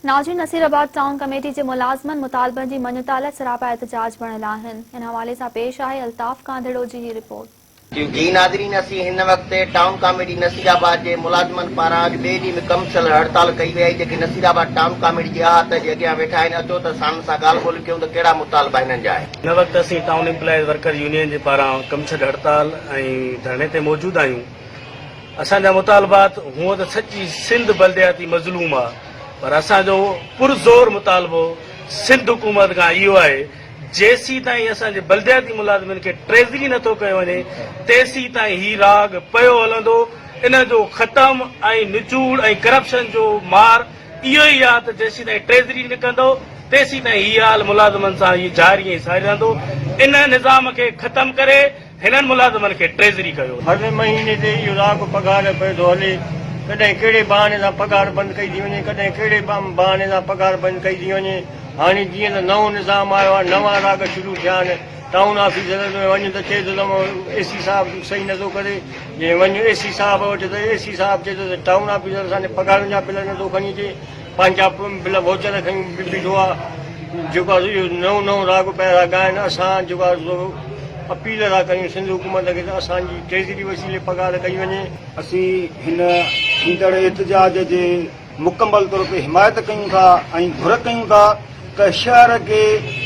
नाज़रीन, Nasirabad town committee के मुलाज़मन मुतालबनि जी मञताल सरापा एहतजाज बणियल आहिनि। इन हवाले से पेश आहे अल्ताफ़ कांधड़ो जी ही रिपोर्ट। जी नाज़रीन, असीं हिन वक्त टाउन कमेटी नसीराबाद के मुलाज़मन पारां अॼु ॿिए ॾींहुं मुकमल हड़ताल कई वई, जेके नसीराबाद टाउन कमेटी के अहात जे अॻियां वेठा आहिनि। अचो त साण सां ॻाल्हि ॿोली कयूं त कहिड़ा मुतालबा हिननि जा आहिनि। हिन वक़्तु असीं टाउन एम्प्लॉइज़ वर्कर यूनियन जे पारां कमछद हड़ताल ऐं धरणे ते मौजूदु आहियूं। असांजा मुतालबात हूअं त सची सिंध बल्दियाती मज़लूम आहे, पर असांजो पुरज़ोर मुतालबो सिंध हुकूमत खां इहो आहे, जेसी ताईं असांजे बल्दियाती मुलाज़िमनि खे ट्रेज़री नथो कयो वञे तेसी ताईं ही राग पियो हलंदो। इन जो ख़तम ऐं निचूड़ ऐं करप्शन जो मार इहो ई आहे त जेसी ताईं ट्रेज़री निकिरंदो तेसी ताईं ही हाल मुलाज़िमनि सां ही जारी ऐं सारी रहंदो। इन निज़ाम खे ख़तम करे हिननि मुलाज़िमनि खे ट्रेज़री कयो। हर महीने ते इहो राग पगार पियो थो हले। कॾहिं कहिड़े बहाने सां पगार बंदि कई थी वञे, कॾहिं कहिड़े बहाने सां पगार बंदि कई थी वञे। हाणे जीअं त नओं निज़ाम आयो आहे, नवां राग शुरू थिया आहिनि। टाउन ऑफिसर में वञ त चए थो त एसी साहब सही नथो करे, जीअं वञ एसी साहब वटि त एसी साहब चए थो त टाउन ऑफिसर असांजे पगारनि जा बिल नथो खणी अचे, पंहिंजा बिल वोचर खणी बीठो आहे। जेको आहे इहो नओं नओं राग पिया ॻाइनि। असां जेको आहे अपील था कयूं सिंध हुकूमत खे त असांजी ट्रेज़री वसीले पगार कई वञे। असीं हिन ईंदड़ एहतजाज जे मुकम्मल तौर ते हिमायत कयूं था ऐं घुर कयूं था त शहर खे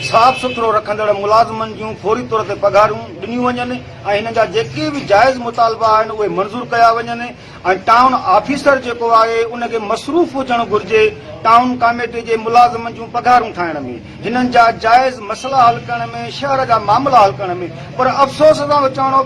साफ़ सुथरो रखंदड़ मुलाज़िमनि जूं फौरी तौर ते पगारूं ॾिनियूं वञनि ऐं हिन जा जेके बि जाइज़ मुतालबा आहिनि उहे मंज़ूर कया वञनि ऐं टाउन ऑफिसर जेको आहे उनखे मसरूफ़ हुजणु घुरिजे टाउन कमेटी जे मुलाज़िमनि जूं पगारूं ठाहिण में, हिननि जा जाइज़ मसइला हल करण में, शहर जा मामला हल करण में। पर अफ़सोस सां चवणो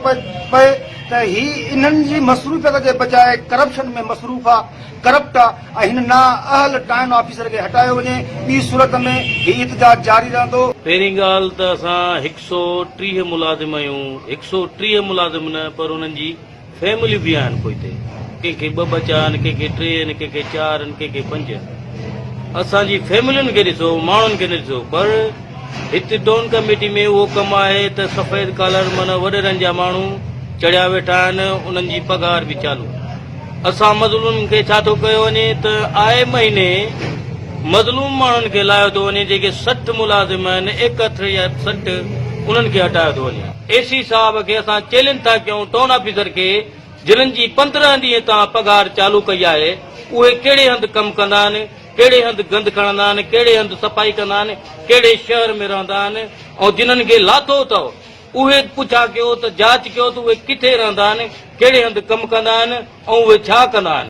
पए त ही इन्हनि जी मसरूफ़ियत जे बजाए करप्शन में मसरूफ़ आहे, करप्ट आहे ऐं हिन नाअहल टाउन ऑफिसर खे हटायो वञे। ॿी सूरत में ही इतजाज जारी रहंदो। पहिरीं ॻाल्हि त असां 130 मुलाज़िम आहियूं, 130 मुलाज़िम न, पर उन्हनि जी फैमिली बि आहिनि। कोई ते कंहिंखे 2 बचा आहिनि, कंहिंखे 3 आहिनि, कंहिंखे 4 आहिनि, कंहिंखे 5। असांजी फैमिलियुनि खे ॾिसो, माण्हुनि खे न ॾिसो। पर हिते टाउन कमेटी में उहो कमु आहे त सफ़ेद कॉलर माना वॾेरनि जा माण्हू चढ़िया वेठा आहिनि, उन्हनि जी पगार बि चालू। असां मज़लूमनि खे छा थो कयो वञे त आए महीने मज़लूम माण्हुनि खे लाहियो थो वञे, जेके 60 मुलाज़िम आहिनि, 61 या 60 उन्हनि खे हटायो थो वञे। एसी साहब खे असां चैलेंज था कयूं, टाउन ऑफिसर खे, जिन्हनि जी 15 ॾींहं तां पगार चालू कई आहे, उहे कहिड़े हंधि कमु कंदा आहिनि, कहिड़े हंधि गंद खणंदा आहिनि, कहिड़े हंधि सफ़ाई कंदा आहिनि, कहिड़े शहर में रहंदा आहिनि, ऐं जिन्हनि खे लाथो अथव उहे पुछा कयो त जांच कयो त उहे किथे रहंदा आहिनि, कहिड़े हंधि कमु कंदा आहिनि ऐं उहे छा कंदा आहिनि।